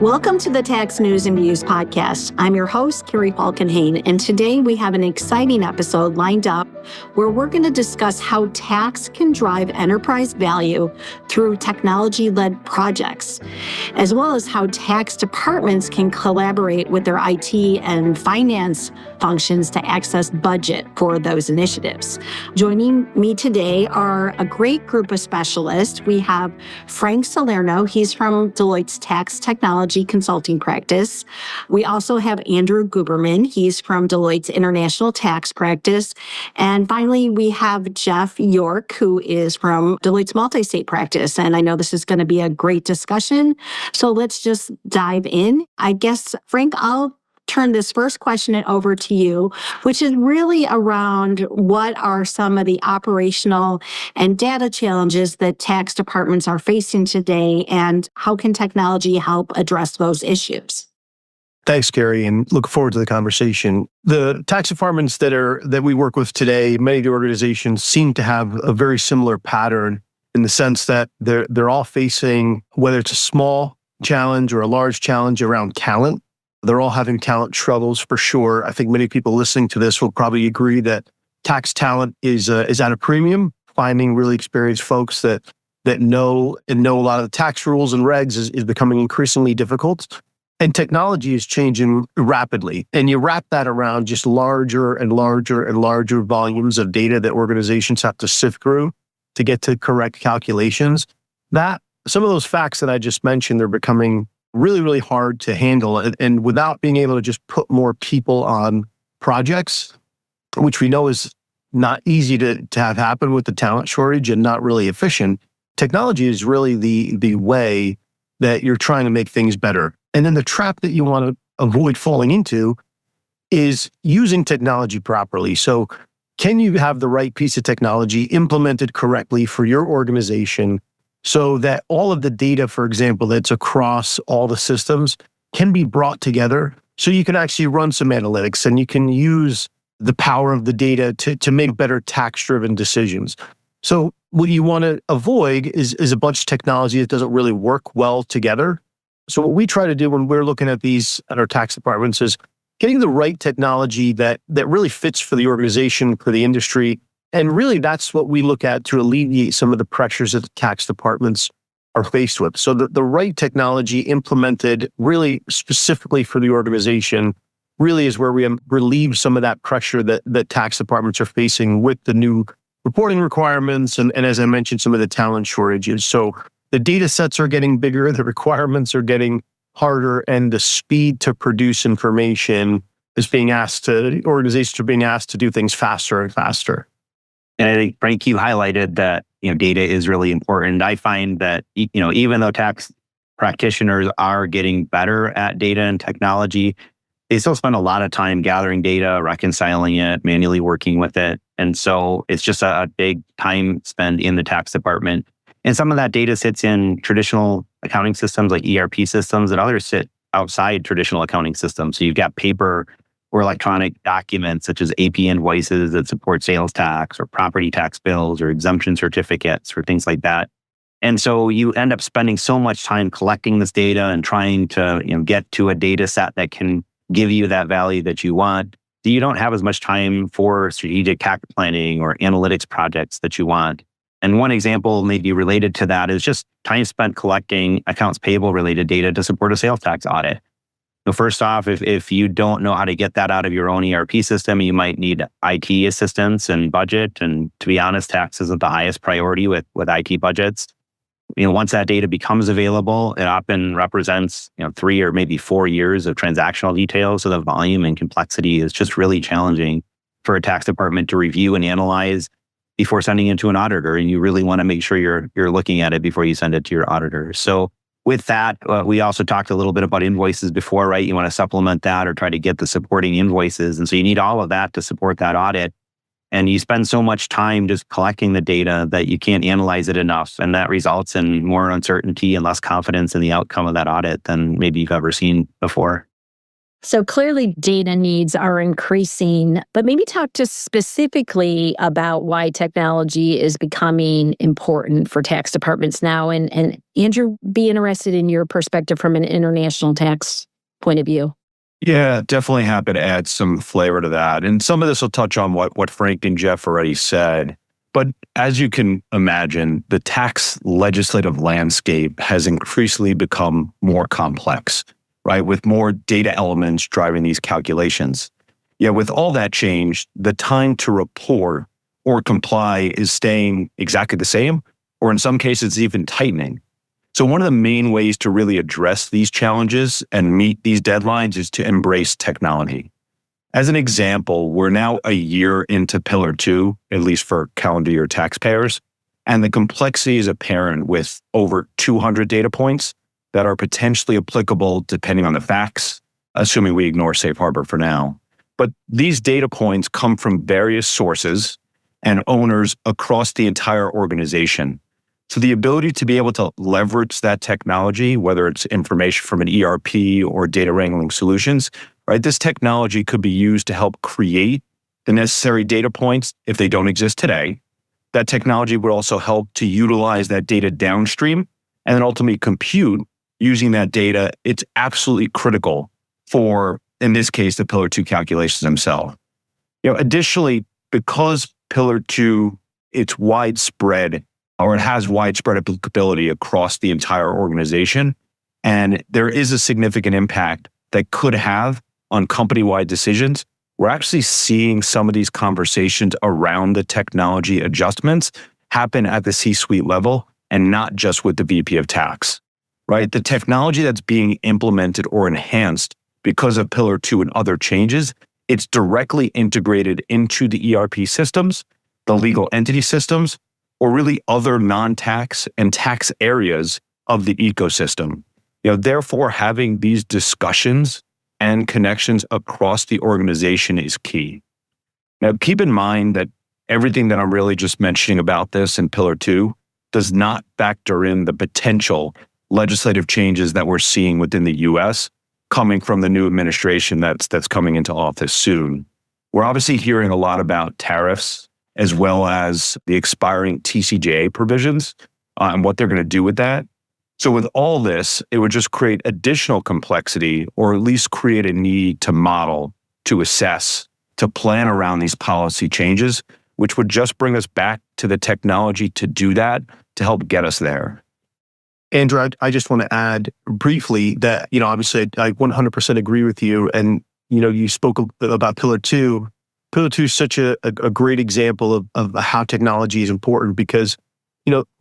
Welcome to the Tax News and Views podcast. I'm your host, Carrie Falkenhayn, and today we have an exciting episode lined up where we're going to discuss how tax can drive enterprise value through technology-led projects, as well as how tax departments can collaborate with their IT and finance functions to access budget for those initiatives. Joining me today are a great group of specialists. We have Frank Salerno. He's from Deloitte's Tax Technology Consulting Practice. We also have Andrew Guberman. He's from Deloitte's International Tax Practice. And finally, we have Jeff York, who is from Deloitte's Multi-State Practice. And I know this is going to be a great discussion. So let's just dive in. I guess, Frank, I'll turn this first question over to you, which is really around what are some of the operational and data challenges that tax departments are facing today, and how can technology help address those issues? Thanks, Carrie, and look forward to the conversation. The tax departments that we work with today, many of the organizations seem to have a very similar pattern in the sense that they're all facing, whether it's a small challenge or a large challenge around talent. They're all having talent struggles for sure. I think many people listening to this will probably agree that tax talent is at a premium. Finding really experienced folks that know a lot of the tax rules and regs is becoming increasingly difficult. And technology is changing rapidly. And you wrap that around just larger and larger and larger volumes of data that organizations have to sift through to get to correct calculations. That some of those facts that I just mentioned are becoming really, really hard to handle. And without being able to just put more people on projects, which we know is not easy to have happen with the talent shortage and not really efficient, technology is really the way that you're trying to make things better. And then the trap that you want to avoid falling into is using technology properly. So can you have the right piece of technology implemented correctly for your organization so that all of the data, for example, that's across all the systems can be brought together so you can actually run some analytics and you can use the power of the data to make better tax-driven decisions. So what you want to avoid is a bunch of technology that doesn't really work well together. So what we try to do when we're looking at these at our tax departments is getting the right technology that really fits for the organization, for the industry. And really, that's what we look at to alleviate some of the pressures that the tax departments are faced with. So the right technology implemented really specifically for the organization really is where we relieve some of that pressure that tax departments are facing with the new reporting requirements and as I mentioned, some of the talent shortages. So the data sets are getting bigger, the requirements are getting harder, and the speed to produce information is organizations are being asked to do things faster and faster. And I think, Frank, you highlighted that data is really important. I find that even though tax practitioners are getting better at data and technology, they still spend a lot of time gathering data, reconciling it, manually working with it. And so it's just a big time spent in the tax department. And some of that data sits in traditional accounting systems like ERP systems, and others sit outside traditional accounting systems. So you've got paper or electronic documents such as AP invoices that support sales tax or property tax bills or exemption certificates or things like that. And so you end up spending so much time collecting this data and trying to get to a data set that can give you that value that you want. So you don't have as much time for strategic tax planning or analytics projects that you want. And one example maybe related to that is just time spent collecting accounts payable related data to support a sales tax audit. So first off, if you don't know how to get that out of your own ERP system, you might need IT assistance and budget. And to be honest, tax isn't the highest priority with IT budgets. Once that data becomes available, it often represents 3 or maybe 4 years of transactional details. So the volume and complexity is just really challenging for a tax department to review and analyze before sending it to an auditor. And you really want to make sure you're looking at it before you send it to your auditor. So with that, we also talked a little bit about invoices before, right? You want to supplement that or try to get the supporting invoices. And so you need all of that to support that audit. And you spend so much time just collecting the data that you can't analyze it enough. And that results in more uncertainty and less confidence in the outcome of that audit than maybe you've ever seen before. So clearly data needs are increasing, but maybe talk to specifically about why technology is becoming important for tax departments now. And Andrew, be interested in your perspective from an international tax point of view. Yeah, definitely happy to add some flavor to that. And some of this will touch on what Frank and Jeff already said. But as you can imagine, the tax legislative landscape has increasingly become more complex, right? With more data elements driving these calculations. Yeah, with all that change, the time to report or comply is staying exactly the same, or in some cases, even tightening. So one of the main ways to really address these challenges and meet these deadlines is to embrace technology. As an example, we're now a year into Pillar 2, at least for calendar year taxpayers, and the complexity is apparent with over 200 data points that are potentially applicable depending on the facts, assuming we ignore safe harbor for now. But these data points come from various sources and owners across the entire organization. So the ability to be able to leverage that technology, whether it's information from an ERP or data wrangling solutions, right? This technology could be used to help create the necessary data points if they don't exist today. That technology would also help to utilize that data downstream and then ultimately compute using that data. It's absolutely critical for, in this case, the Pillar 2 calculations themselves. Additionally, because Pillar 2, it's widespread, or it has widespread applicability across the entire organization, and there is a significant impact that could have on company-wide decisions. We're actually seeing some of these conversations around the technology adjustments happen at the C-suite level and not just with the VP of tax, right? The technology that's being implemented or enhanced because of Pillar 2 and other changes, it's directly integrated into the ERP systems, the legal entity systems, or really other non-tax and tax areas of the ecosystem. Therefore, having these discussions and connections across the organization is key. Now, keep in mind that everything that I'm really just mentioning about this in Pillar 2 does not factor in the potential legislative changes that we're seeing within the US coming from the new administration that's coming into office soon. We're obviously hearing a lot about tariffs as well as the expiring TCJA provisions and what they're going to do with that. So with all this, it would just create additional complexity, or at least create a need to model, to assess, to plan around these policy changes, which would just bring us back to the technology to do that, to help get us there. Andrew, I just want to add briefly that, obviously I 100% agree with you. And, you spoke about Pillar 2. Pillar 2 is such a great example of how technology is important because,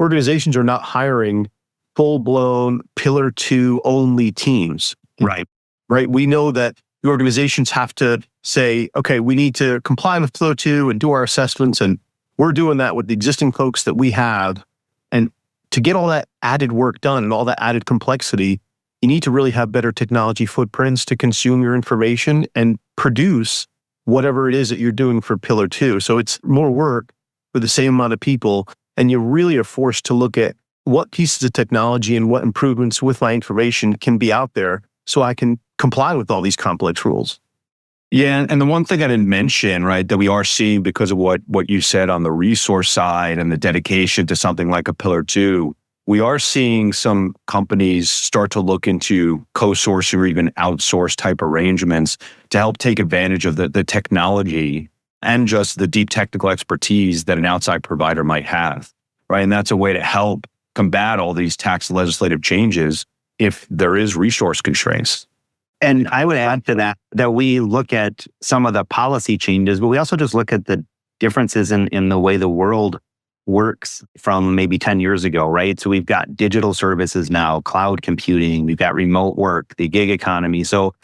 organizations are not hiring full-blown Pillar 2 only teams. Right. Right. We know that the organizations have to say, okay, we need to comply with Pillar 2 and do our assessments. And we're doing that with the existing folks that we have. And to get all that added work done and all that added complexity, you need to really have better technology footprints to consume your information and produce whatever it is that you're doing for Pillar 2. So it's more work for the same amount of people. And you really are forced to look at what pieces of technology and what improvements with my information can be out there so I can comply with all these complex rules. Yeah, and the one thing I didn't mention, right, that we are seeing because of what you said on the resource side and the dedication to something like a Pillar 2, we are seeing some companies start to look into co-sourcing or even outsource type arrangements to help take advantage of the technology and just the deep technical expertise that an outside provider might have, right? And that's a way to help combat all these tax legislative changes if there is resource constraints. And I would add to that we look at some of the policy changes, but we also just look at the differences in the way the world works from maybe 10 years ago, right? So we've got digital services now, cloud computing, we've got remote work, the gig economy. So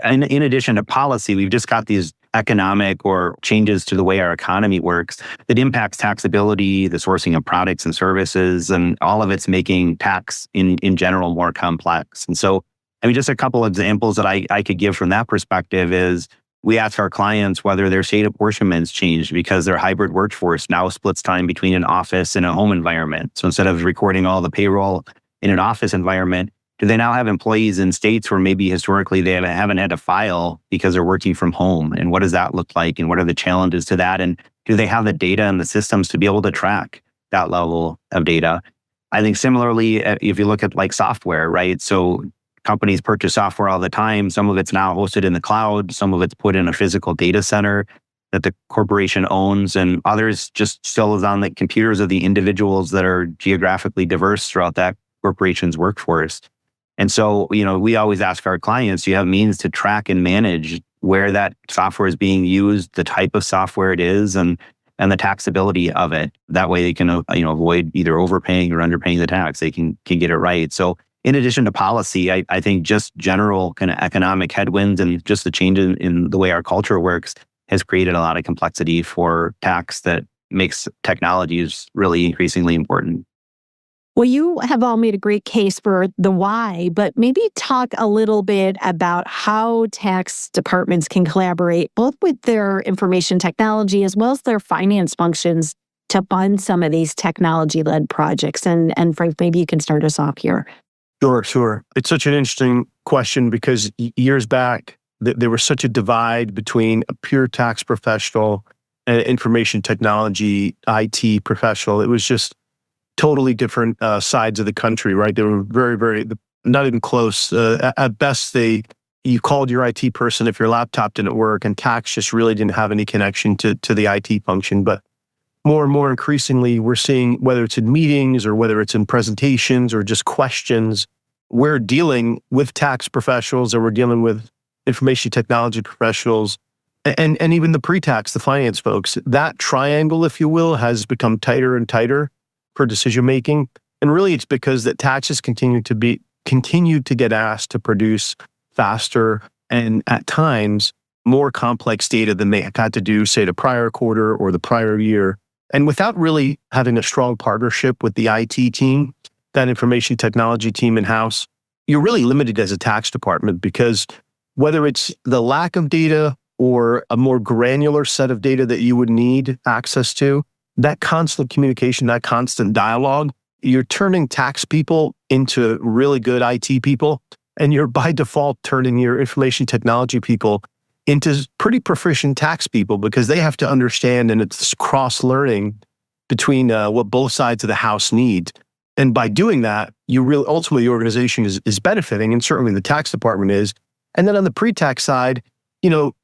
in addition to policy, we've just got these economic or changes to the way our economy works that impacts taxability, the sourcing of products and services, and all of it's making tax in general more complex. And so, just a couple examples that I could give from that perspective is we ask our clients whether their state apportionments changed because their hybrid workforce now splits time between an office and a home environment. So instead of recording all the payroll in an office environment, Do they now have employees in states where maybe historically they haven't had to file because they're working from home? And what does that look like? And what are the challenges to that? And do they have the data and the systems to be able to track that level of data? I think similarly, if you look at like software, right? So companies purchase software all the time. Some of it's now hosted in the cloud. Some of it's put in a physical data center that the corporation owns, and others just still is on the computers of the individuals that are geographically diverse throughout that corporation's workforce. And so, we always ask our clients, do you have means to track and manage where that software is being used, the type of software it is, and the taxability of it? That way they can, avoid either overpaying or underpaying the tax. They can get it right. So in addition to policy, I think just general kind of economic headwinds and just the change in the way our culture works has created a lot of complexity for tax that makes technologies really increasingly important. Well, you have all made a great case for the why, but maybe talk a little bit about how tax departments can collaborate both with their information technology as well as their finance functions to fund some of these technology-led projects. And Frank, maybe you can start us off here. Sure. It's such an interesting question because years back, there was such a divide between a pure tax professional and information technology, IT professional. It was just totally different sides of the country, right? They were very, not even close. At best, you called your IT person if your laptop didn't work, and tax just really didn't have any connection to the IT function. But more and more increasingly, we're seeing, whether it's in meetings or whether it's in presentations or just questions, we're dealing with tax professionals or we're dealing with information technology professionals and even the pre-tax, the finance folks. That triangle, if you will, has become tighter and tighter for decision making. And really it's because that taxes continue to get asked to produce faster and at times more complex data than they had to do, say, the prior quarter or the prior year. And without really having a strong partnership with the IT team, that information technology team in-house, you're really limited as a tax department because whether it's the lack of data or a more granular set of data that you would need access to, that constant communication, that constant dialogue, you're turning tax people into really good IT people, and you're by default turning your information technology people into pretty proficient tax people because they have to understand, and it's cross-learning between what both sides of the house need. And by doing that, you really ultimately the organization is benefiting, and certainly the tax department is. And then on the pre-tax side,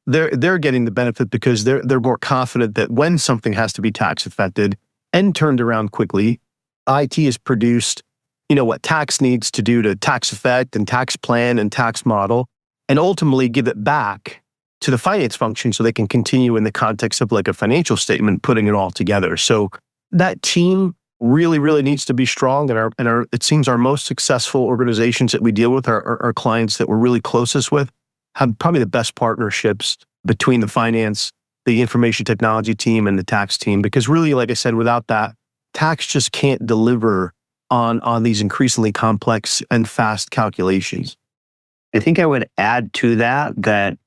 they're getting the benefit because they're more confident that when something has to be tax affected and turned around quickly, IT has produced, what tax needs to do to tax effect and tax plan and tax model, and ultimately give it back to the finance function so they can continue in the context of like a financial statement, putting it all together. So that team really, really needs to be strong. And it seems our most successful organizations that we deal with, our clients that we're really closest with, have probably the best partnerships between the finance, the information technology team, and the tax team. Because really, like I said, without that, tax just can't deliver on these increasingly complex and fast calculations. I think I would add to that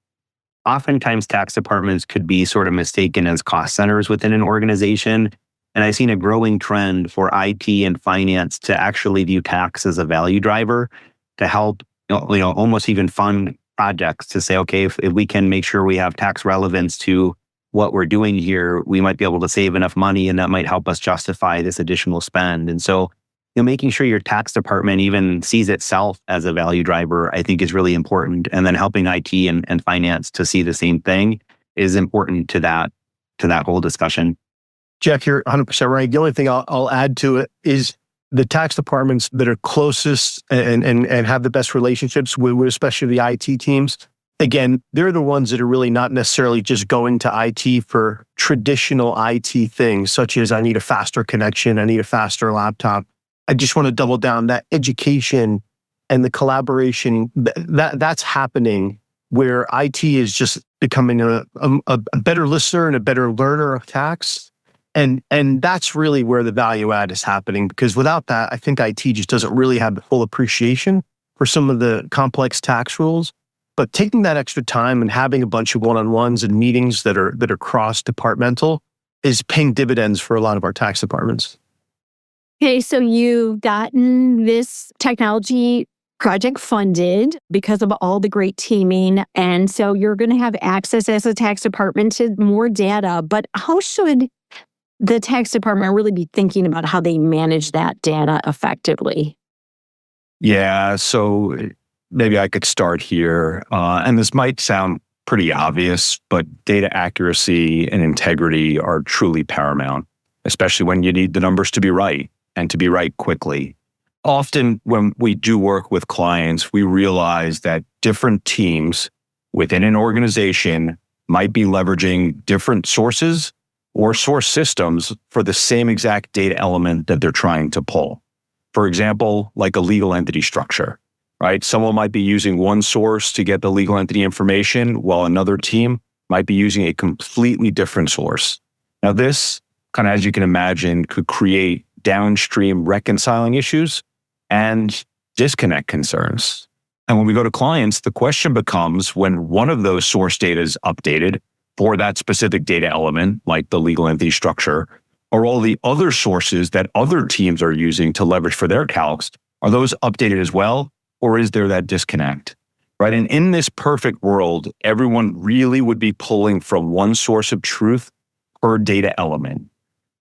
oftentimes tax departments could be sort of mistaken as cost centers within an organization. And I've seen a growing trend for IT and finance to actually view tax as a value driver to help, almost even fund projects to say, okay, if we can make sure we have tax relevance to what we're doing here, we might be able to save enough money and that might help us justify this additional spend. And so, making sure your tax department even sees itself as a value driver, I think is really important. And then helping IT and finance to see the same thing is important to that whole discussion. Jeff, you're 100% right. The only thing I'll add to it is the tax departments that are closest and have the best relationships with especially the IT teams. Again, they're the ones that are really not necessarily just going to IT for traditional IT things, such as I need a faster connection, I need a faster laptop. I just want to double down that education and the collaboration that's happening where IT is just becoming a better listener and a better learner of tax. And that's really where the value add is happening, because without that, I think IT just doesn't really have the full appreciation for some of the complex tax rules. But taking that extra time and having a bunch of one-on-ones and meetings that are cross-departmental is paying dividends for a lot of our tax departments. Okay, so you've gotten this technology project funded because of all the great teaming. And so you're going to have access as a tax department to more data. But how should the tax department really be thinking about how they manage that data effectively? Yeah, so maybe I could start here. And this might sound pretty obvious, but data accuracy and integrity are truly paramount, especially when you need the numbers to be right and to be right quickly. Often when we do work with clients, we realize that different teams within an organization might be leveraging different sources or source systems for the same exact data element that they're trying to pull. For example, like a legal entity structure, right? Someone might be using one source to get the legal entity information, while another team might be using a completely different source. Now, this kind of, as you can imagine, could create downstream reconciling issues and disconnect concerns. And when we go to clients, the question becomes, when one of those source data is updated for that specific data element, like the legal entity structure, or all the other sources that other teams are using to leverage for their calcs, are those updated as well? Or is there that disconnect, right? And in this perfect world, everyone really would be pulling from one source of truth per data element.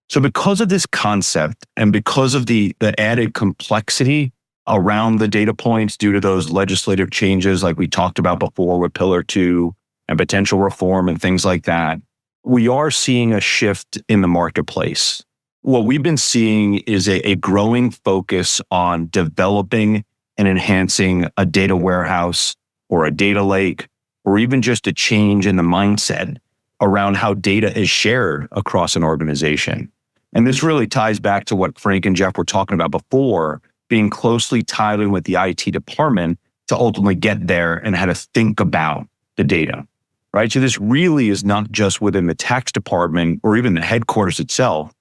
So because of this concept and because of the added complexity around the data points due to those legislative changes like we talked about before with Pillar 2 and potential reform and things like that, we are seeing a shift in the marketplace. What we've been seeing is a growing focus on developing and enhancing a data warehouse or a data lake, or even just a change in the mindset around how data is shared across an organization. And this really ties back to what Frank and Jeff were talking about before, being closely tied in with the IT department to ultimately get there and how to think about the data. Right? So this really is not just within the tax department or even the headquarters itself,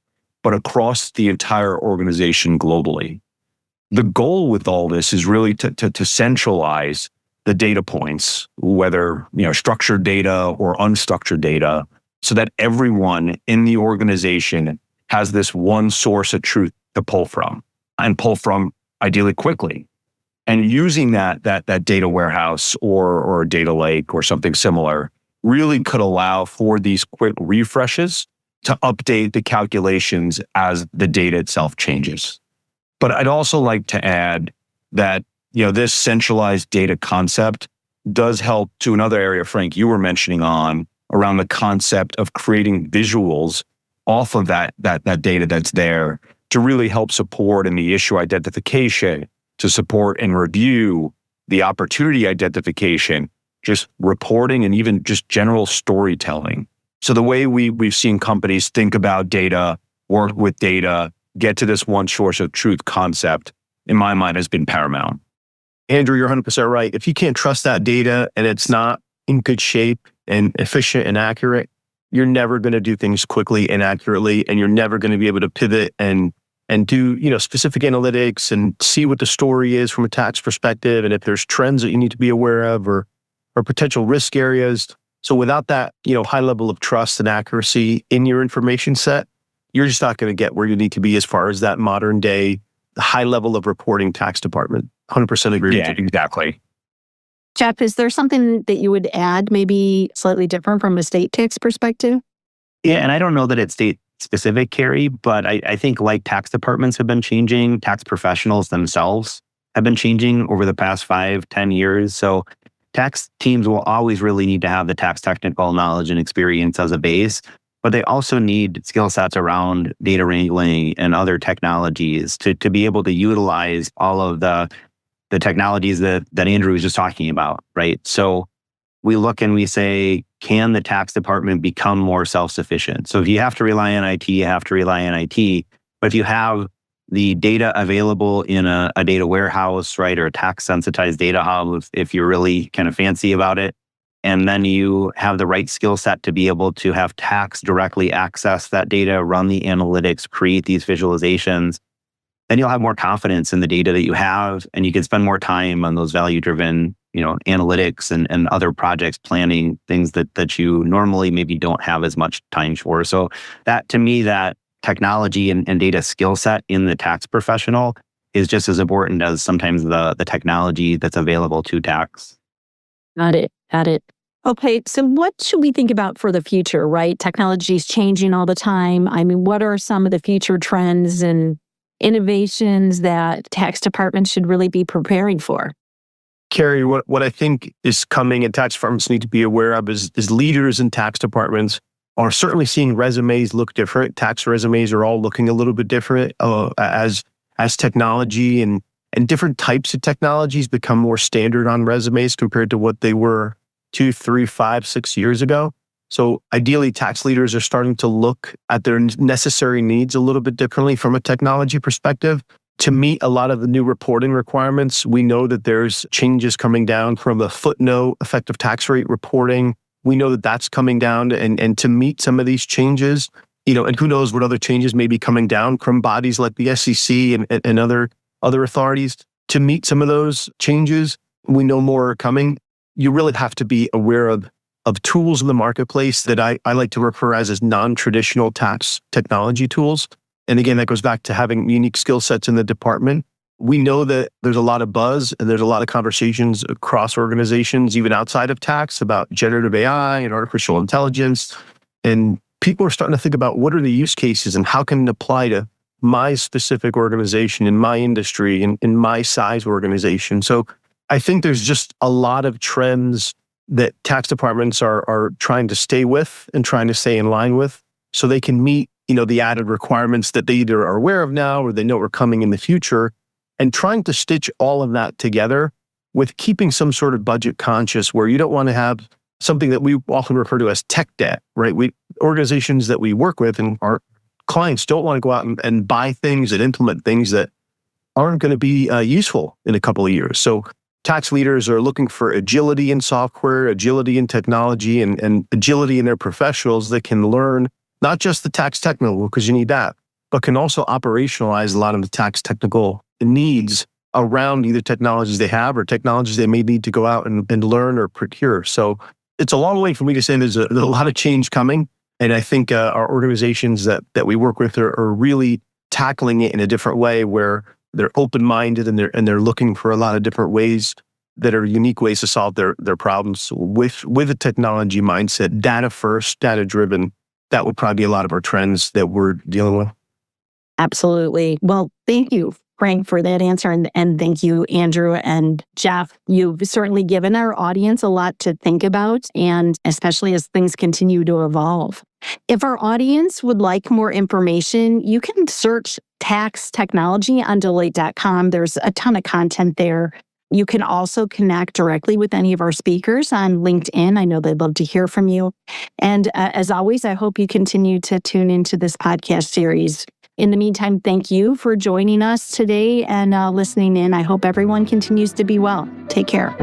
but across the entire organization globally. The goal with all this is really to centralize the data points, whether structured data or unstructured data, so that everyone in the organization has this one source of truth to pull from, and pull from ideally quickly. And using that data warehouse or a data lake or something similar really could allow for these quick refreshes to update the calculations as the data itself changes. But I'd also like to add that this centralized data concept does help to another area, Frank, you were mentioning on around the concept of creating visuals off of that data that's there to really help support in the issue identification, to support and review the opportunity identification, just reporting, and even just general storytelling. So the way we've seen companies think about data, work with data, get to this one source of truth concept, in my mind, has been paramount. Andrew, you're 100% right. If you can't trust that data and it's not in good shape and efficient and accurate, you're never going to do things quickly and accurately, and you're never going to be able to pivot and do specific analytics and see what the story is from a tax perspective, and if there's trends that you need to be aware of or potential risk areas. So without that high level of trust and accuracy in your information set, you're just not going to get where you need to be as far as that modern day high level of reporting tax department. 100% agree with you. Yeah, exactly. Jeff, is there something that you would add, maybe slightly different from a state tax perspective? Yeah, and I don't know that it's state specific, Carrie, but I think like tax departments have been changing, tax professionals themselves have been changing over the past 5-10 years. So tax teams will always really need to have the tax technical knowledge and experience as a base, but they also need skill sets around data wrangling and other technologies to be able to utilize all of the technologies that Andrew was just talking about, right? So we look and we say, can the tax department become more self-sufficient? So if you have to rely on IT, you have to rely on IT. But if you have the data available in a data warehouse, right, or a tax sensitized data hub, if you're really kind of fancy about it, and then you have the right skill set to be able to have tax directly access that data, run the analytics, create these visualizations, then you'll have more confidence in the data that you have, and you can spend more time on those value-driven, analytics and other projects, planning things that you normally maybe don't have as much time for. So that, to me, that technology and data skill set in the tax professional is just as important as sometimes the technology that's available to tax. Got it. Okay, so what should we think about for the future, right? Technology is changing all the time. I mean, what are some of the future trends and innovations that tax departments should really be preparing for? Carrie, what I think is coming and tax departments need to be aware of is leaders in tax departments are certainly seeing resumes look different. Tax resumes are all looking a little bit different as technology and different types of technologies become more standard on resumes compared to what they were 2, 3, 5, 6 years ago. So ideally, tax leaders are starting to look at their necessary needs a little bit differently from a technology perspective. To meet a lot of the new reporting requirements, we know that there's changes coming down from the footnote effective tax rate reporting. We know that that's coming down, and to meet some of these changes, and who knows what other changes may be coming down from bodies like the SEC and other authorities. To meet some of those changes, we know more are coming. You really have to be aware of tools in the marketplace that I like to refer as non-traditional tax technology tools. And again, that goes back to having unique skill sets in the department. We know that there's a lot of buzz and there's a lot of conversations across organizations, even outside of tax, about generative AI and artificial intelligence. And people are starting to think about what are the use cases and how can it apply to my specific organization, in my industry, in my size organization. So I think there's just a lot of trends that tax departments are trying to stay with and trying to stay in line with so they can meet the added requirements that they either are aware of now or they know are coming in the future, and trying to stitch all of that together with keeping some sort of budget conscious where you don't want to have something that we often refer to as tech debt, right? Organizations that we work with and our clients don't want to go out and buy things and implement things that aren't going to be useful in a couple of years. So tax leaders are looking for agility in software, agility in technology, and agility in their professionals that can learn not just the tax technical, because you need that, but can also operationalize a lot of the tax technical needs around either technologies they have or technologies they may need to go out and learn or procure. So it's a long way for me to say there's a lot of change coming. And I think our organizations that we work with are really tackling it in a different way where they're open-minded and they're looking for a lot of different ways that are unique ways to solve their problems with a technology mindset, data first, data driven. That would probably be a lot of our trends that we're dealing with. Absolutely. Well, thank you, Frank, for that answer. And thank you, Andrew and Jeff. You've certainly given our audience a lot to think about, and especially as things continue to evolve. If our audience would like more information, you can search tax technology on Deloitte.com. There's a ton of content there. You can also connect directly with any of our speakers on LinkedIn. I know they'd love to hear from you. And as always, I hope you continue to tune into this podcast series. In the meantime, thank you for joining us today and listening in. I hope everyone continues to be well. Take care.